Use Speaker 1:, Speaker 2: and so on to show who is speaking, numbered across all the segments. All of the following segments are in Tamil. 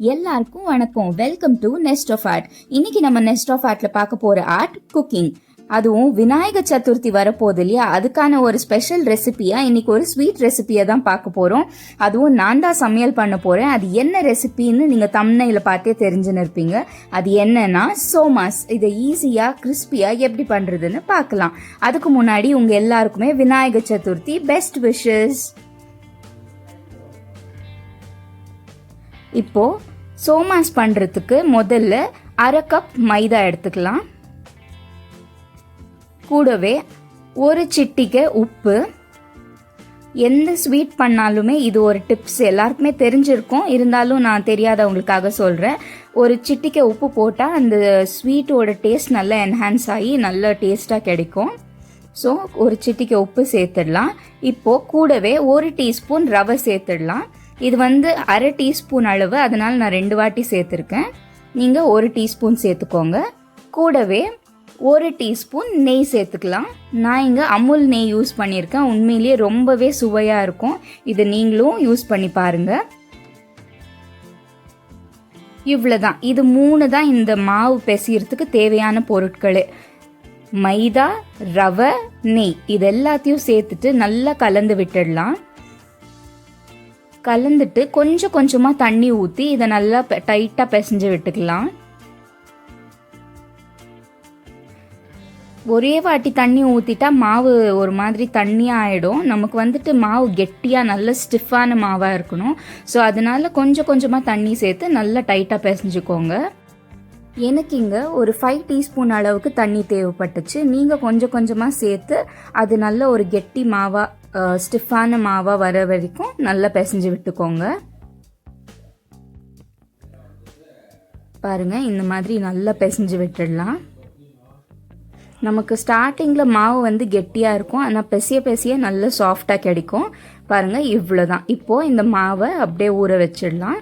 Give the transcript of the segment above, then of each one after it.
Speaker 1: எல்லாருக்கும் வணக்கம். Welcome to Nest of Art. இன்னைக்கு நம்ம நெஸ்ட் ஆஃப் ஆர்ட்ல பார்க்க போற ஆர்ட் குக்கிங். அதுவும் விநாயகர் சதுர்த்தி வரப்போகுது இல்லையா, அதுக்கான ஒரு ஸ்பெஷல் ரெசிபியா இன்னைக்கு ஒரு ஸ்வீட் ரெசிபியை தான் பார்க்க போறோம். அதுவும் நான் தான் சமையல் பண்ண போறேன். அது என்ன ரெசிபின்னு நீங்க தம்ப்நெயில பார்த்தே தெரிஞ்சுன்னு இருப்பீங்க. அது என்னன்னா சோமாஸ். இதை ஈஸியா கிறிஸ்பியா எப்படி பண்றதுன்னு பார்க்கலாம். அதுக்கு முன்னாடி உங்க எல்லாருக்குமே விநாயகர் சதுர்த்தி பெஸ்ட் விஷஸ். இப்போ சோமாஸ் பண்றதுக்கு முதல்ல அரை கப் மைதா எடுத்துக்கலாம். கூடவே ஒரு சிட்டிகை உப்பு. எந்த ஸ்வீட் பண்ணாலுமே இது ஒரு டிப்ஸ் எல்லாருக்குமே தெரிஞ்சிருக்கும், இருந்தாலும் நான் தெரியாதவங்களுக்காக சொல்றேன். ஒரு சிட்டிகை உப்பு போட்டால் அந்த ஸ்வீட்டோட டேஸ்ட் நல்லா என்ஹான்ஸ் ஆகி நல்ல டேஸ்டாக கிடைக்கும். ஸோ ஒரு சிட்டிகை உப்பு சேர்த்துடலாம். இப்போ கூடவே ஒரு டீஸ்பூன் ரவை சேர்த்துடலாம். இது அரை டீஸ்பூன் அளவு, அதனால நான் 2 வாட்டி சேர்த்துருக்கேன். நீங்கள் 1 டீஸ்பூன் சேர்த்துக்கோங்க. கூடவே 1 டீஸ்பூன் நெய் சேர்த்துக்கலாம். நான் இங்கே அமுல் நெய் யூஸ் பண்ணியிருக்கேன். உண்மையிலேயே ரொம்பவே சுவையாக இருக்கும். இதை நீங்களும் யூஸ் பண்ணி பாருங்கள். இவ்வளோதான். இது 3 தான் இந்த மாவு பிசையறதுக்கு தேவையான பொருட்களே. மைதா, ரவை, நெய் இது எல்லாத்தையும் சேர்த்துட்டு நல்லா கலந்து விட்டுடலாம். கலந்துட்டு கொஞ்சம் கொஞ்சமாக தண்ணி ஊற்றி இதை நல்லா டைட்டாக பிசைஞ்சு விட்டுக்கலாம். ஒரே வாட்டி தண்ணி ஊற்றிட்டா மாவு ஒரு மாதிரி தண்ணியாக ஆகிடும். நமக்கு மாவு கெட்டியாக நல்ல ஸ்டிஃபான மாவாக இருக்கணும். ஸோ அதனால கொஞ்சம் கொஞ்சமாக தண்ணி சேர்த்து நல்லா டைட்டாக பிசைஞ்சுக்கோங்க. எனக்கு இங்கே ஒரு 5 டீஸ்பூன் அளவுக்கு தண்ணி தேவைப்பட்டுச்சு. நீங்கள் கொஞ்சம் கொஞ்சமாக சேர்த்து அது நல்ல ஒரு கெட்டி மாவாக ஸ்டிஃபான மாவாக வர வரைக்கும் நல்லா பிசைஞ்சு விட்டுக்கோங்க. பாருங்கள், இந்த மாதிரி நல்லா பிசைஞ்சு விட்டுடலாம். நமக்கு ஸ்டார்டிங்கில் மாவு கெட்டியாக இருக்கும், ஆனால் பெசிய நல்லா சாஃப்டாக கிடைக்கும். பாருங்கள், இவ்வளோதான். இப்போது இந்த மாவை அப்படியே ஊற வச்சிடலாம்.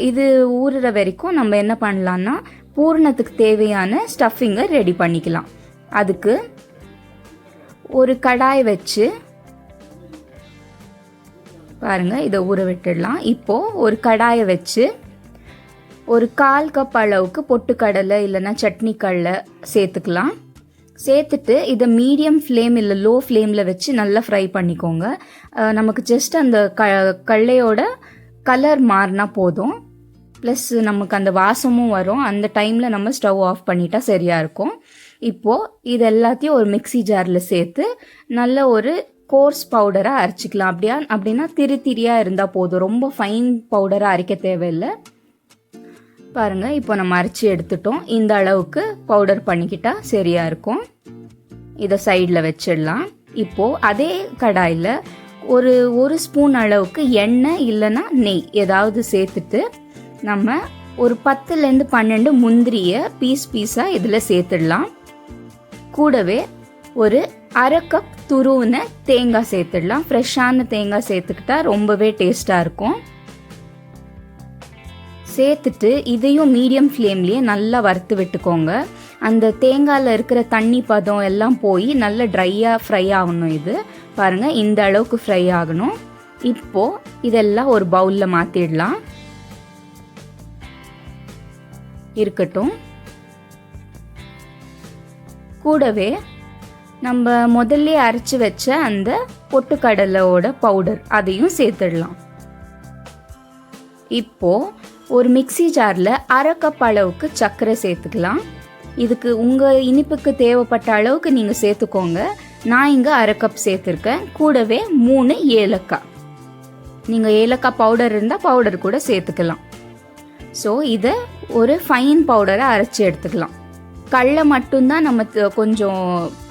Speaker 1: இது ஊறுற வரைக்கும் நம்ம என்ன பண்ணலான்னா பூரணத்துக்கு தேவையான ஸ்டஃபிங்கை ரெடி பண்ணிக்கலாம். அதுக்கு ஒரு கடாய் வச்சு பாருங்கள், இதை ஊற விட்டுடலாம். இப்போது ஒரு கடாயை வச்சு ஒரு 1/4 கப் அளவுக்கு பொட்டுக்கடலை இல்லைன்னா சட்னி கடலை சேர்த்துக்கலாம். சேர்த்துட்டு இதை மீடியம் ஃப்ளேம் இல்லை லோ ஃப்ளேமில் வச்சு நல்லா ஃப்ரை பண்ணிக்கோங்க. நமக்கு ஜஸ்ட் அந்த கடலையோட கலர் மாறினா போதும். ப்ளஸ் நமக்கு அந்த வாசமும் வரும். அந்த டைமில் நம்ம ஸ்டவ் ஆஃப் பண்ணிட்டா சரியாக இருக்கும். இப்போது இது எல்லாத்தையும் ஒரு மிக்ஸி ஜாரில் சேர்த்து நல்ல ஒரு கோர்ஸ் பவுடராக அரைச்சிக்கலாம். அப்படின்னா திரியாக இருந்தால் போதும், ரொம்ப ஃபைன் பவுடராக அரைக்க தேவையில்லை. பாருங்கள், இப்போ நம்ம அரைச்சி எடுத்துட்டோம். இந்த அளவுக்கு பவுடர் பண்ணிக்கிட்டா சரியாக இருக்கும். இதை சைடில் வச்சிடலாம். இப்போது அதே கடாயில் ஒரு ஸ்பூன் அளவுக்கு எண்ணெய் இல்லைன்னா நெய் ஏதாவது சேர்த்துட்டு நம்ம ஒரு 10லேருந்து 12 முந்திரியை பீஸாக இதில் சேர்த்துடலாம். கூடவே ஒரு அரை கப் துருவின தேங்காய் சேர்த்துடலாம். ஃப்ரெஷ்ஷான தேங்காய் சேர்த்துக்கிட்டா ரொம்பவே டேஸ்டாக இருக்கும். சேர்த்துட்டு இதையும் மீடியம் ஃப்ளேம்லேயே நல்லா வறுத்து விட்டுக்கோங்க. அந்த தேங்காயில் இருக்கிற தண்ணி பதம் எல்லாம் போய் நல்லா ட்ரையாக ஃப்ரை ஆகணும். இது பாருங்கள், இந்த அளவுக்கு ஃப்ரை ஆகணும். இப்போது இதெல்லாம் ஒரு பவுலில் மாற்றிடலாம். இருக்கட்டும். கூடவே நம்ம முதல்ல அரைச்சி வச்ச அந்த பொட்டுக்கடலையோட பவுடர் அதையும் சேர்த்துடலாம். இப்போ ஒரு மிக்ஸி ஜாரில் அரை கப் அளவுக்கு சர்க்கரை சேர்த்துக்கலாம். இதுக்கு உங்கள் இனிப்புக்கு தேவைப்பட்ட அளவுக்கு நீங்கள் சேர்த்துக்கோங்க. நான் இங்கே அரை கப் சேர்த்துருக்கேன். கூடவே 3 ஏலக்காய். நீங்கள் ஏலக்காய் பவுடர் இருந்தால் பவுடர் கூட சேர்த்துக்கலாம். ஸோ இதை ஒரு ஃபைன் பவுடரை அரைச்சி எடுத்துக்கலாம். கடலை மட்டும்தான் நம்ம கொஞ்சம்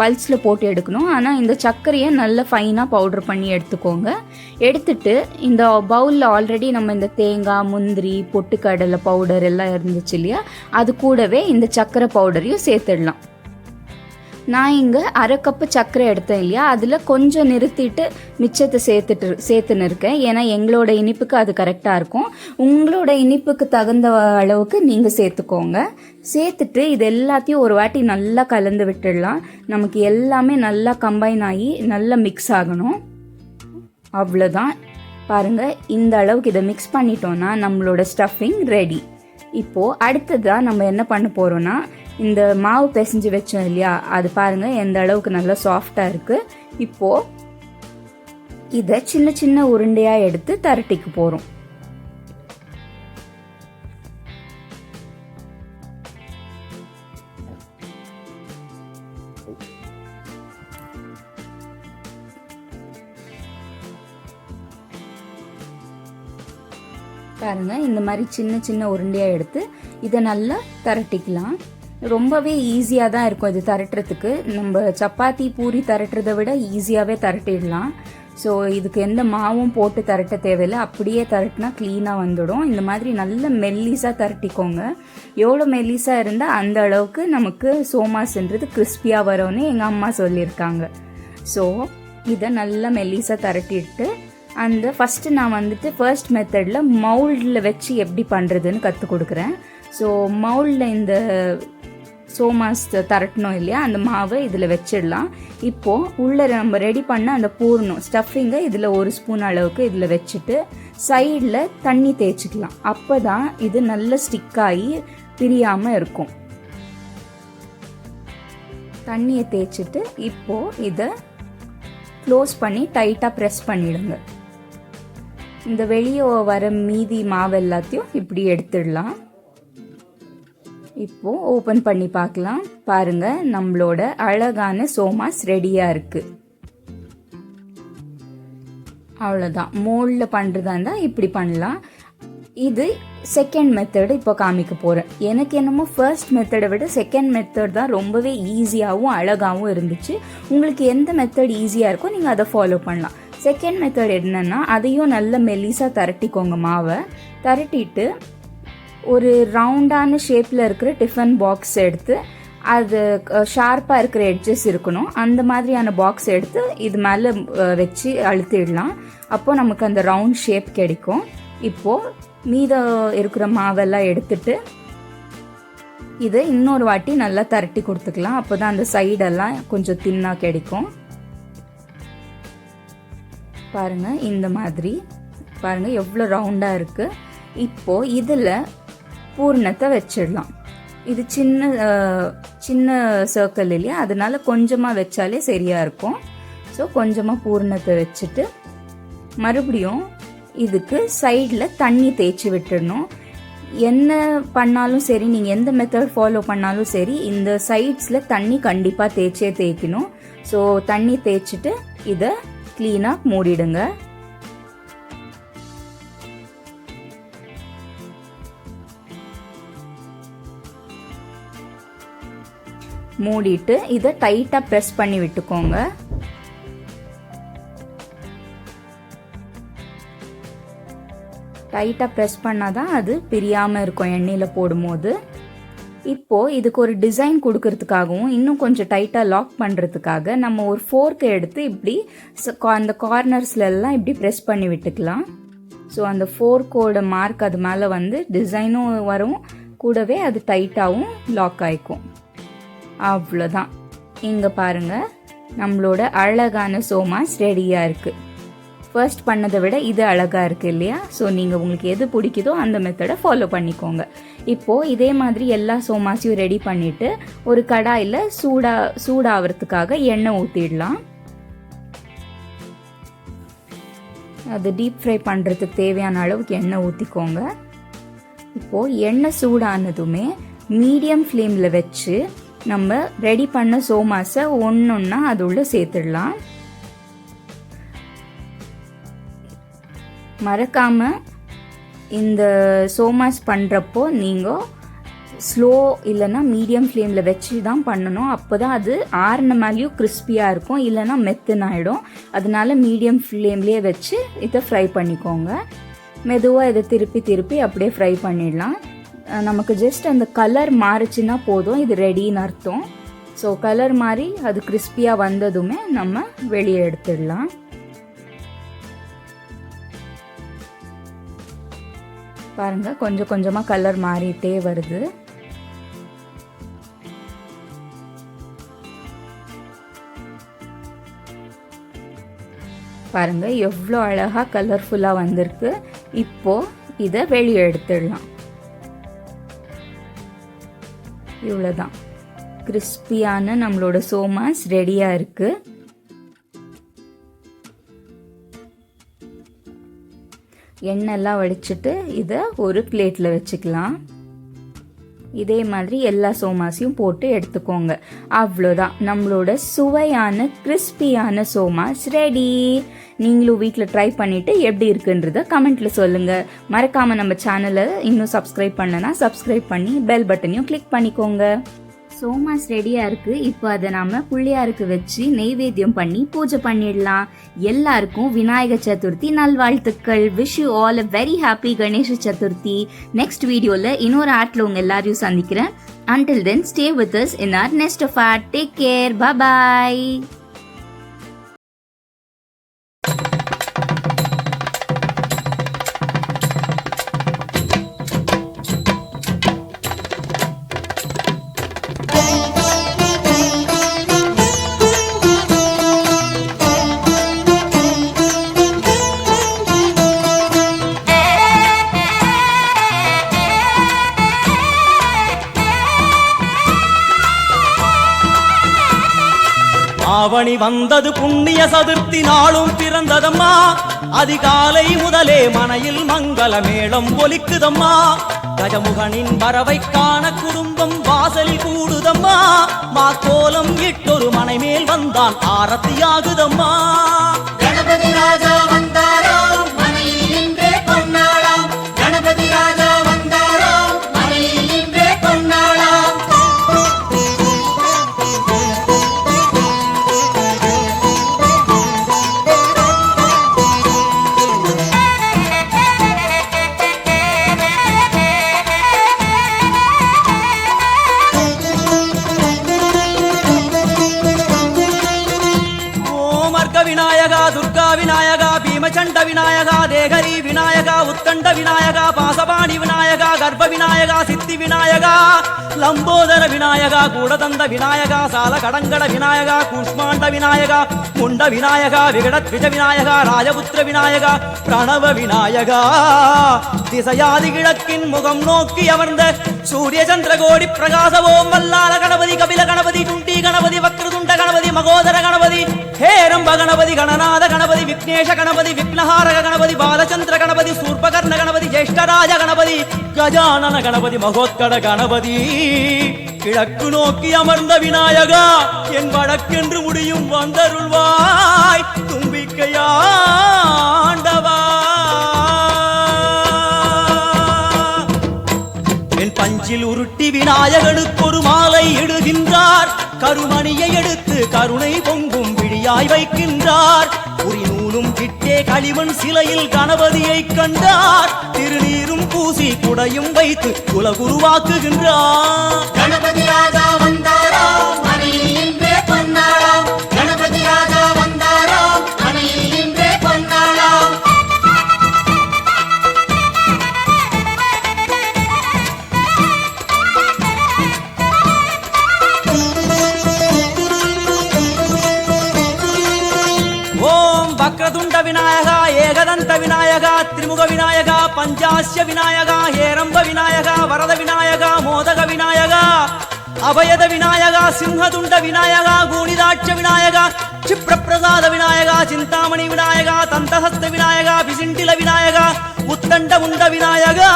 Speaker 1: பல்ஸில் போட்டு எடுக்கணும். ஆனால் இந்த சர்க்கரையை நல்ல ஃபைனாக பவுடர் பண்ணி எடுத்துக்கோங்க. எடுத்துட்டு இந்த பவுலில் ஆல்ரெடி நம்ம இந்த தேங்காய், முந்திரி, பொட்டுக்கடலை பவுடர் எல்லாம் இருந்துச்சு இல்லையா, அது கூடவே இந்த சர்க்கரை பவுடரையும் சேர்த்துடலாம். நான் இங்கே அரை கப்பு சர்க்கரை எடுத்தேன் இல்லையா, அதில் கொஞ்சம் நிறுத்திட்டு மிச்சத்தை சேர்த்துன்னு இருக்கேன். ஏன்னா எங்களோட இனிப்புக்கு அது கரெக்டாக இருக்கும். உங்களோட இனிப்புக்கு தகுந்த அளவுக்கு நீங்கள் சேர்த்துக்கோங்க. சேர்த்துட்டு இது எல்லாத்தையும் ஒரு வாட்டி நல்லா கலந்து விட்டுடலாம். நமக்கு எல்லாமே நல்லா கம்பைன் ஆகி நல்லா மிக்ஸ் ஆகணும். அவ்வளோதான். பாருங்கள், இந்த அளவுக்கு இதை மிக்ஸ் பண்ணிட்டோன்னா நம்மளோட ஸ்டஃபிங் ரெடி. இப்போது அடுத்ததாக நம்ம என்ன பண்ண போகிறோன்னா, இந்த மாவு பிசைஞ்சு வச்சோம் இல்லையா, அது பாருங்கள் எந்த அளவுக்கு நல்லா சாஃப்டாக இருக்குது. இப்போது இதை சின்ன சின்ன உருண்டையாக எடுத்து திரட்டிக்கு போகிறோம். பாருங்கள், இந்த மாதிரி சின்ன சின்ன உருண்டையாக எடுத்து இதை நல்லா திரட்டிக்கலாம். ரொம்பவே ஈஸியாக தான் இருக்கும் இது திரட்டுறதுக்கு. நம்ம சப்பாத்தி பூரி திரட்டுறதை விட ஈஸியாகவே திரட்டிடலாம். ஸோ இதுக்கு எந்த மாவும் போட்டு திரட்ட தேவையில்லை, அப்படியே திரட்டினா க்ளீனாக வந்துடும். இந்த மாதிரி நல்ல மெல்லிஸாக திரட்டிக்கோங்க. எவ்வளோ மெல்லிஸாக இருந்தால் அந்த அளவுக்கு நமக்கு சோமாஸ்ன்றது கிறிஸ்பியாக வரும்னு எங்கள் அம்மா சொல்லியிருக்காங்க. ஸோ இதை நல்லா மெல்லிஸாக திரட்டிட்டு ஃபஸ்ட்டு நான் வந்துட்டு ஃபர்ஸ்ட் மெத்தடில் மவுல்டில் வச்சு எப்படி பண்ணுறதுன்னு கற்றுக் கொடுக்குறேன். ஸோ மவுல்டில் இந்த சோமாஸ் திரட்டணும் இல்லையா, அந்த மாவை இதில் வச்சிடலாம். இப்போது உள்ளே நம்ம ரெடி பண்ண அந்த பூர்ணம் ஸ்டஃபிங்கை இதில் 1 ஸ்பூன் அளவுக்கு இதில் வச்சுட்டு சைடில் தண்ணி தேய்ச்சிக்கலாம். அப்போ தான் இது நல்ல ஸ்டிக்காகி பிரியாமல் இருக்கும். தண்ணியை தேய்ச்சிட்டு இப்போது இதை க்ளோஸ் பண்ணி டைட்டாக ப்ரெஸ் பண்ணிடுங்க. இந்த வெளியே வர மீதி மாவு எல்லாத்தையும் இப்படி எடுத்துடலாம். இப்போது ஓப்பன் பண்ணி பார்க்கலாம். பாருங்கள், நம்மளோட அழகான சோமாஸ் ரெடியாக இருக்குது. அவ்வளோதான். மோல்டில் பண்ணுறதா இருந்தால் இப்படி பண்ணலாம். இது செகண்ட் மெத்தடு இப்போ காமிக்க போகிறேன். எனக்கு என்னமோ ஃபர்ஸ்ட் மெத்தடை விட செகண்ட் மெத்தட் தான் ரொம்பவே ஈஸியாகவும் அழகாகவும் இருந்துச்சு. உங்களுக்கு எந்த மெத்தட் ஈஸியாக இருக்கோ நீங்கள் அதை ஃபாலோ பண்ணலாம். செகண்ட் மெத்தட் என்னென்னா, அதையும் நல்ல மெல்லிஸாக திரட்டிக்கோங்க. மாவை திரட்டிட்டு ஒரு ரவுண்டான ஷேப்பில் இருக்கிற டிஃபன் பாக்ஸ் எடுத்து, அது ஷார்ப்பாக இருக்கிற எட்ஜஸ் இருக்கணும், அந்த மாதிரியான பாக்ஸ் எடுத்து இது மேலே வச்சு அழுத்திடலாம். அப்போது நமக்கு அந்த ரவுண்ட் ஷேப் கிடைக்கும். இப்போது மீதம் இருக்கிற மாவெல்லாம் எடுத்துட்டு இதை இன்னொரு வாட்டி நல்லா திரட்டி கொடுத்துக்கலாம். அப்போ தான் அந்த சைடெல்லாம் கொஞ்சம் தின்னாக கிடைக்கும். பாருங்கள், இந்த மாதிரி பாருங்கள் எவ்வளோ ரவுண்டாக இருக்குது. இப்போது இதில் பூர்ணத்தை வச்சிடலாம். இது சின்ன சர்க்கிள் இல்லையா, அதனால கொஞ்சமாக வச்சாலே சரியாக இருக்கும். ஸோ கொஞ்சமாக பூர்ணத்தை வச்சுட்டு மறுபடியும் இதுக்கு சைடில் தண்ணி தேய்ச்சி விட்டுடணும். என்ன பண்ணாலும் சரி, நீங்கள் எந்த மெத்தட் ஃபாலோ பண்ணாலும் சரி, இந்த சைட்ஸில் தண்ணி கண்டிப்பாக தேய்க்கணும். ஸோ தண்ணி தேய்ச்சிட்டு இதை க்ளீனாக மூடிடுங்க. மூடிட்டு இதை டைட்டாக ப்ரெஸ் பண்ணி விட்டுக்கோங்க. டைட்டாக ப்ரெஸ் பண்ணால் தான் அது பிரியாமல் இருக்கும் எண்ணெயில் போடும்போது. இப்போது இதுக்கு ஒரு டிசைன் கொடுக்கறதுக்காகவும் இன்னும் கொஞ்சம் டைட்டாக லாக் பண்ணுறதுக்காக நம்ம ஒரு ஃபோர்க்கை எடுத்து இப்படி அந்த கார்னர்ஸ்லாம் இப்படி ப்ரெஸ் பண்ணி விட்டுக்கலாம். ஸோ அந்த ஃபோர்க்கோட மார்க் அது மேலே வந்து டிசைனும் வரும், கூடவே அது டைட்டாகவும் லாக் ஆகிக்கும். அவ்வளோதான். இங்கே பாருங்கள், நம்மளோட அழகான சோமாஸ் ரெடியாக இருக்குது. ஃபர்ஸ்ட் பண்ணதை விட இது அழகாக இருக்குது இல்லையா? ஸோ நீங்கள் உங்களுக்கு எது பிடிக்குதோ அந்த மெத்தடை ஃபாலோ பண்ணிக்கோங்க. இப்போது இதே மாதிரி எல்லா சோமாஸையும் ரெடி பண்ணிவிட்டு ஒரு கடாயில் சூடாகிறதுக்காக எண்ணெய் ஊற்றிடலாம். அது டீப் ஃப்ரை பண்ணுறதுக்கு தேவையான அளவுக்கு எண்ணெய் ஊற்றிக்கோங்க. இப்போது எண்ணெய் சூடானதுமே மீடியம் ஃப்ளேமில் வச்சு நம்ம ரெடி பண்ண சோமாஸை ஒன்றொன்னா அது உள்ள சேர்த்துடலாம். மறக்காமல் இந்த சோமாஸ் பண்ணுறப்போ நீங்கள் ஸ்லோ இல்லைன்னா மீடியம் ஃப்ளேமில் வச்சு தான் பண்ணணும். அப்போ தான் அது ஆறுன மேலேயும் கிறிஸ்பியாக இருக்கும், இல்லைன்னா மெத்துனாயிடும். அதனால மீடியம் ஃப்ளேம்லேயே வச்சு இதை ஃப்ரை பண்ணிக்கோங்க. மெதுவாக இதை திருப்பி அப்படியே ஃப்ரை பண்ணிடலாம். நமக்கு ஜஸ்ட் அந்த கலர் மாறுச்சுன்னா போதும், இது ரெடின்னு அர்த்தம். ஸோ கலர் மாறி அது கிறிஸ்பியாக வந்ததுமே நம்ம வெளியே எடுத்துடலாம். பாருங்க, கொஞ்சம் கொஞ்சமாக கலர் மாறிட்டே வருது. பாருங்கள் எவ்வளோ அழகாக கலர்ஃபுல்லாக வந்திருக்கு. இப்போது இதை வெளியே எடுத்துடலாம். இவ்வளோதான், கிறிஸ்பியான நம்மளோட சோமாஸ் ரெடியாக இருக்குது. எண்ணெய்லாம் வடிச்சிட்டு இதை ஒரு பிளேட்டில் வச்சுக்கலாம். இதே மாதிரி எல்லா சோமாஸையும் போட்டு எடுத்துக்கோங்க. அவ்வளோதான், நம்மளோட சுவையான கிறிஸ்பியான சோமாஸ் ரெடி. நீங்களும் வீட்டில் ட்ரை பண்ணிவிட்டு எப்படி இருக்குன்றத கமெண்ட்டில் சொல்லுங்கள். மறக்காமல் நம்ம சேனலை இன்னும் சப்ஸ்கிரைப் பண்ணனா சப்ஸ்கிரைப் பண்ணி பெல் பட்டனையும் கிளிக் பண்ணிக்கோங்க. சோமாஸ் ரெடியாக இருக்குது. இப்போ அதை நாம் பிள்ளையாருக்கு வச்சு நெய்வேத்தியம் பண்ணி பூஜை பண்ணிடலாம். எல்லாருக்கும் விநாயகர் சதுர்த்தி நல்வாழ்த்துக்கள். Wish you all a very happy Ganesha Chaturthi. Next வீடியோவில் இன்னொரு ஆட்டில் உங்கள் எல்லாரையும் சந்திக்கிறேன். Until then, stay with us in our next of art. Take care. Bye-bye.
Speaker 2: ஆவணி வந்தது புண்ணிய சதுர்த்தி நாளும் பிறந்ததம்மா. அதிகாலை முதலே மனையில் மங்கள மேளம் ஒலிக்குதம்மா. கஜமுகனின் வரவை காண குடும்பம் வாசலில் கூடுதம்மா. மாக்கோலம் இட்டொரு மனை மேல் வந்தான் ஆரத்தியாகுதம்மா.
Speaker 3: கணபதி ராஜா வந்தாராம் மனையில் நின்றே பொன்னாளாம். கணபதி ராஜா வந்தாராம் மனையில் நின்றே பொன்னாளாம்.
Speaker 2: விநாயகா, துர்கா விநாயகா, பீமச்சண்ட விநாயகா, தேகரி விநாயகா, உத்தண்ட விநாயகா, பாசபாணி விநாயகா, கர்ப்ப விநாயகா, சித்தி விநாயகா, லம்போதர விநாயகா, கூடதந்த விநாயகா, சால கடங்கட விநாயகா, கூஷ்மாண்ட விநாயகா, முண்ட விநாயகா, விகடத்விஜ விநாயகா, ராஜபுத்திர விநாயகா, பிரணவ விநாயகா. திசையாதி கிழக்கின் முகம் நோக்கி அமர்ந்த சூரிய சந்திரகோடி பிரகாசவோம் வல்லால கணபதி, கபில கணபதி, துண்டி கணபதி, வக்ரதுண்ட கணபதி, மகோதர கணபதி, ஹேரம்ப கணபதி, கணநாத கணபதி, விக்னேஷ கணபதி, விக்னஹாரக கணபதி, பாலச்சந்திர கணபதி, சூர்பகர்ண கணபதி, ஜேஷ்டராஜ கணபதி, கஜானன கணபதி, மகோத்கட கணபதி. கிழக்கு நோக்கி அமர்ந்த விநாயகா, என் வழக்கென்று முடியும் வந்தருள்வாய் தும்பிக்கையாண்டவா. என் பஞ்சில் உருட்டி விநாயகனுக்கு ஒரு மாலை இடுகின்றார். கருமணியை எடுத்து கருணை பொங்கும் விழியாய் வைக்கின்றார். உரி நூலும் கிட்டே களிமண் சிலையில் கணபதியை கண்டார். திருநீரும் பூசி குடையும் வைத்து குலகுருவாக்குகின்றார்.
Speaker 3: கணபதி ராஜா வந்தாராம் மனையில் நின்றே பொன்னாளாம். கணபதி ராஜா வந்தாராம் மனையில் நின்றே பொன்னாளாம்.
Speaker 2: வக்ரதுண்ட விநாயகா, ஏகதந்த விநாயகா, திரிமுக விநாயகா, பஞ்சாஸ்ய விநாயகா, ஹேரம்ப விநாயகா, வரத விநாயகா, மோதக விநாயகா, அபயத விநாயகா, சிம்ஹதுண்ட விநாயகா, கூணிதாட்ச விநாயகா, க்ஷிப்ரபிரசாத விநாயகா, சிந்தாமணி விநாயகா, தந்தஹஸ்த விநாயகா, பிசிண்டில விநாயகா, உத்தண்ட முண்ட விநாயகா.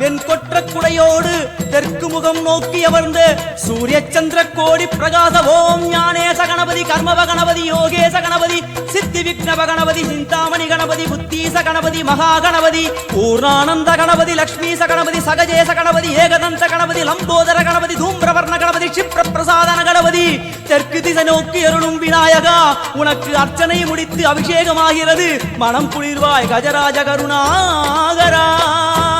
Speaker 2: வெண்கொற்ற குடையோடு தெற்கு முகம் நோக்கி அமர்ந்து சூரிய சந்திர கோடி பிரகாச ஓம் ஞானேச கணபதி, கர்மவ கணபதி, யோகேச கணபதி, சித்தி விக்னவ கணபதி, சிந்தாமணி கணபதி, புத்தீச கணபதி, மகா கணபதி, பூர்ணானந்த கணபதி, லக்ஷ்மீச கணபதி, சகஜேச கணபதி, ஏகதந்த கணபதி, லம்போதர கணபதி, தூம்பிரவர்ண கணபதி, க்ஷிப்ர பிரசாதன கணபதி. தெற்கு திசை நோக்கி அருளும் விநாயகா, உனக்கு அர்ச்சனை முடித்து அபிஷேகமாகிறது. மனம் குளிர்வாய் கஜராஜ கருணாகரா.